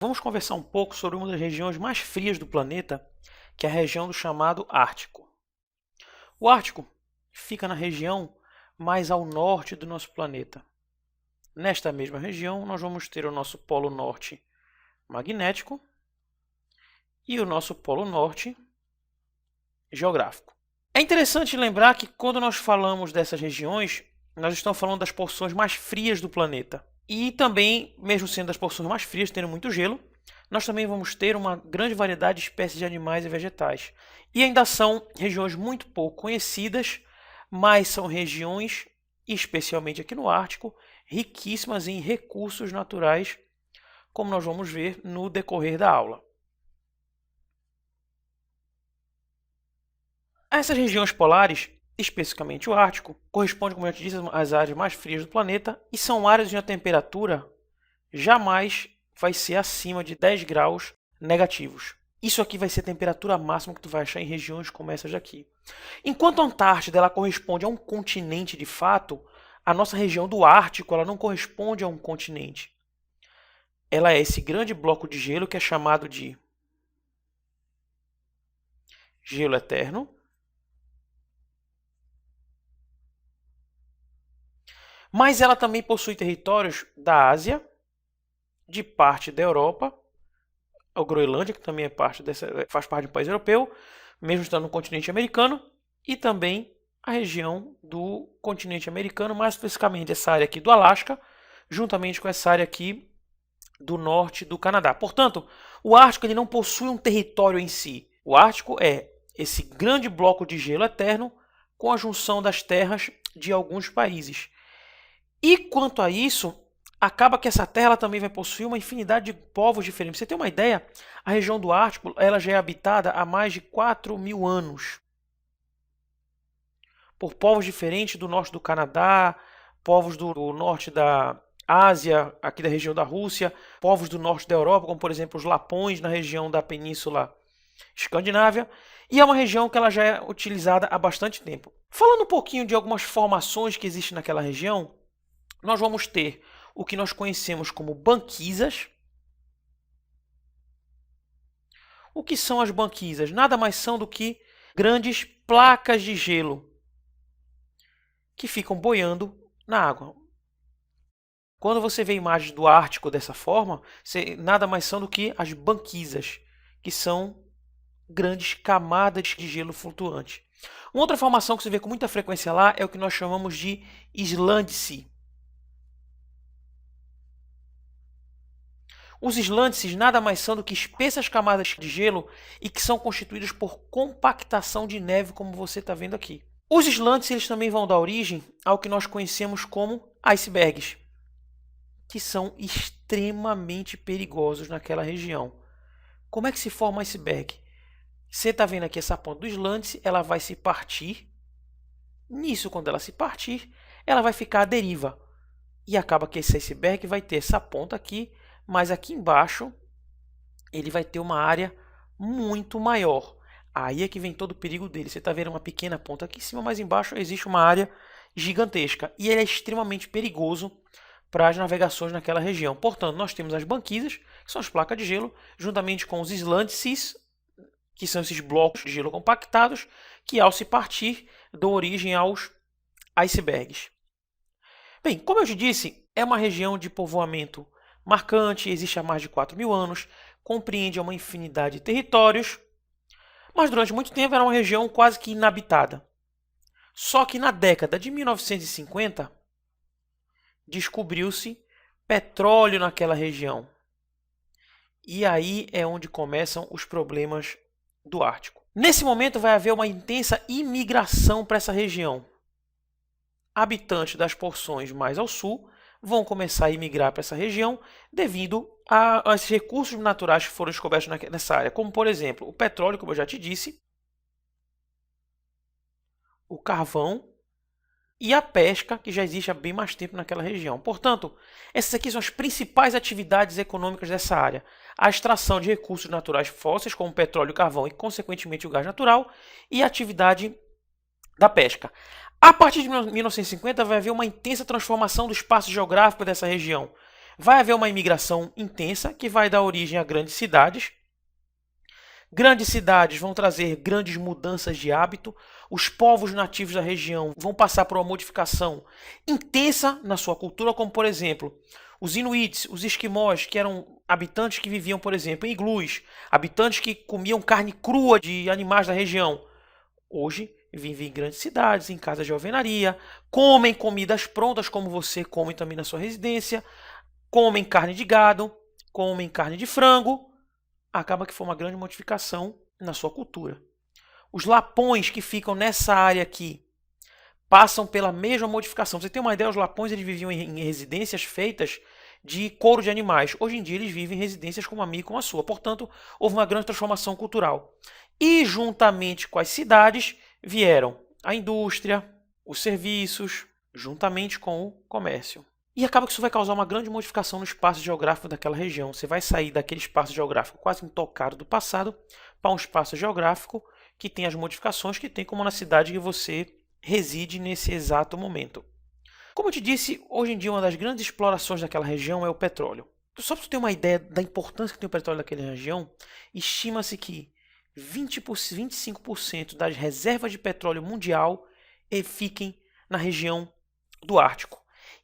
Vamos conversar um pouco sobre uma das regiões mais frias do planeta, que é a região do chamado Ártico. O Ártico fica na região mais ao norte do nosso planeta. Nesta mesma região, nós vamos ter o nosso Polo Norte magnético e o nosso Polo Norte geográfico. É interessante lembrar que quando nós falamos dessas regiões, nós estamos falando das porções mais frias do planeta. E também, mesmo sendo das porções mais frias, tendo muito gelo, nós também vamos ter uma grande variedade de espécies de animais e vegetais. E ainda são regiões muito pouco conhecidas, mas são regiões, especialmente aqui no Ártico, riquíssimas em recursos naturais, como nós vamos ver no decorrer da aula. Essas regiões polares, especificamente o Ártico, correspondem, como eu te disse, às áreas mais frias do planeta e são áreas onde a temperatura jamais vai ser acima de 10 graus negativos. Isso aqui vai ser a temperatura máxima que tu vai achar em regiões como essas daqui. Enquanto a Antártida ela corresponde a um continente de fato, a nossa região do Ártico ela não corresponde a um continente. Ela é esse grande bloco de gelo que é chamado de gelo eterno. Mas ela também possui territórios da Ásia, de parte da Europa, a Groenlândia, que também faz parte do país europeu, mesmo estando no continente americano, e também a região do continente americano, mais especificamente essa área aqui do Alasca, juntamente com essa área aqui do norte do Canadá. Portanto, o Ártico ele não possui um território em si. O Ártico é esse grande bloco de gelo eterno com a junção das terras de alguns países. E quanto a isso, acaba que essa terra ela também vai possuir uma infinidade de povos diferentes. Pra você ter uma ideia, a região do Ártico ela já é habitada há mais de 4.000 anos. Por povos diferentes do norte do Canadá, povos do norte da Ásia, aqui da região da Rússia, povos do norte da Europa, como por exemplo os Lapões na região da Península Escandinávia, e é uma região que ela já é utilizada há bastante tempo. Falando um pouquinho de algumas formações que existem naquela região, nós vamos ter o que nós conhecemos como banquisas. O que são as banquisas? Nada mais são do que grandes placas de gelo que ficam boiando na água. Quando você vê imagens do Ártico dessa forma, nada mais são do que as banquisas, que são grandes camadas de gelo flutuante. Uma outra formação que você vê com muita frequência lá é o que nós chamamos de Islândice. Os Islândices nada mais são do que espessas camadas de gelo e que são constituídas por compactação de neve, como você está vendo aqui. Os Islândices eles também vão dar origem ao que nós conhecemos como icebergs, que são extremamente perigosos naquela região. Como é que se forma um iceberg? Você está vendo aqui essa ponta do Islândice, ela vai se partir. Nisso, quando ela se partir, ela vai ficar à deriva. E acaba que esse iceberg vai ter essa ponta aqui, mas aqui embaixo ele vai ter uma área muito maior. Aí é que vem todo o perigo dele. Você está vendo uma pequena ponta aqui em cima, mas embaixo existe uma área gigantesca. E ele é extremamente perigoso para as navegações naquela região. Portanto, nós temos as banquisas, que são as placas de gelo, juntamente com os islândices, que são esses blocos de gelo compactados, que ao se partir dão origem aos icebergs. Bem, como eu te disse, é uma região de povoamento marcante, existe há mais de 4.000 anos, compreende uma infinidade de territórios, mas durante muito tempo era uma região quase que inabitada. Só que na década de 1950, descobriu-se petróleo naquela região. E aí é onde começam os problemas do Ártico. Nesse momento vai haver uma intensa imigração para essa região. Habitantes das porções mais ao sul vão começar a imigrar para essa região devido a esses recursos naturais que foram descobertos nessa área, como por exemplo o petróleo, como eu já te disse, o carvão e a pesca, que já existe há bem mais tempo naquela região. Portanto, essas aqui são as principais atividades econômicas dessa área. A extração de recursos naturais fósseis, como o petróleo, o carvão e, consequentemente, o gás natural, e a atividade da pesca. A partir de 1950 vai haver uma intensa transformação do espaço geográfico dessa região. Vai haver uma imigração intensa que vai dar origem a grandes cidades. Grandes cidades vão trazer grandes mudanças de hábito. Os povos nativos da região vão passar por uma modificação intensa na sua cultura, como por exemplo, os inuits, os esquimós, que eram habitantes que viviam, por exemplo, em iglus, habitantes que comiam carne crua de animais da região. Hoje vivem em grandes cidades, em casas de alvenaria, comem comidas prontas como você come também na sua residência, comem carne de gado, comem carne de frango. Acaba que foi uma grande modificação na sua cultura. Os lapões que ficam nessa área aqui passam pela mesma modificação. Você tem uma ideia, os lapões eles viviam em residências feitas de couro de animais. Hoje em dia eles vivem em residências como a minha e como a sua. Portanto, houve uma grande transformação cultural. E juntamente com as cidades vieram a indústria, os serviços, juntamente com o comércio. E acaba que isso vai causar uma grande modificação no espaço geográfico daquela região. Você vai sair daquele espaço geográfico quase intocado do passado para um espaço geográfico que tem as modificações que tem como na cidade que você reside nesse exato momento. Como eu te disse, hoje em dia uma das grandes explorações daquela região é o petróleo. Só para você ter uma ideia da importância que tem o petróleo naquela região, estima-se que 25% das reservas de petróleo mundial fiquem na região do Ártico.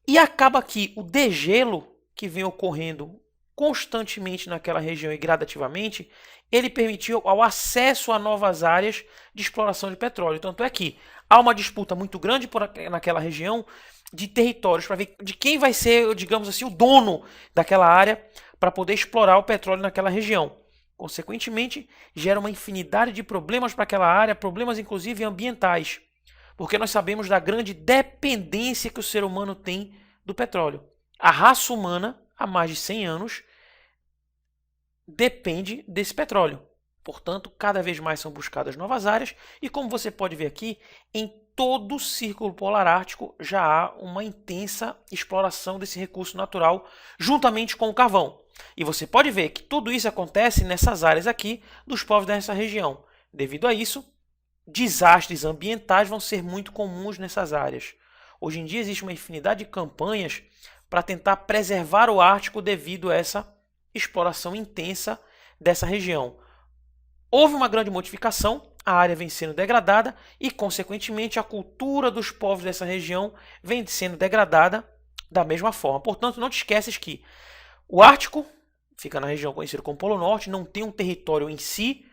E acaba que o degelo que vem ocorrendo constantemente naquela região e gradativamente, ele permitiu o acesso a novas áreas de exploração de petróleo. Tanto é que há uma disputa muito grande naquela região de territórios para ver de quem vai ser, digamos assim, o dono daquela área para poder explorar o petróleo naquela região. Consequentemente, gera uma infinidade de problemas para aquela área, problemas inclusive ambientais, porque nós sabemos da grande dependência que o ser humano tem do petróleo. A raça humana, há mais de 100 anos, depende desse petróleo. Portanto, cada vez mais são buscadas novas áreas e, como você pode ver aqui, em todo o círculo polar ártico já há uma intensa exploração desse recurso natural juntamente com o carvão. E você pode ver que tudo isso acontece nessas áreas aqui dos povos dessa região. Devido a isso, desastres ambientais vão ser muito comuns nessas áreas. Hoje em dia existe uma infinidade de campanhas para tentar preservar o Ártico devido a essa exploração intensa dessa região. Houve uma grande modificação, a área vem sendo degradada e, consequentemente, a cultura dos povos dessa região vem sendo degradada da mesma forma. Portanto, não te esqueças que o Ártico fica na região conhecida como Polo Norte, não tem um território em si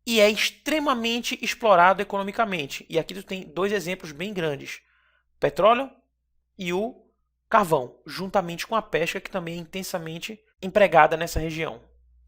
e é extremamente explorado economicamente. E aqui tu tem dois exemplos bem grandes: o petróleo e o carvão, juntamente com a pesca, que também é intensamente empregada nessa região.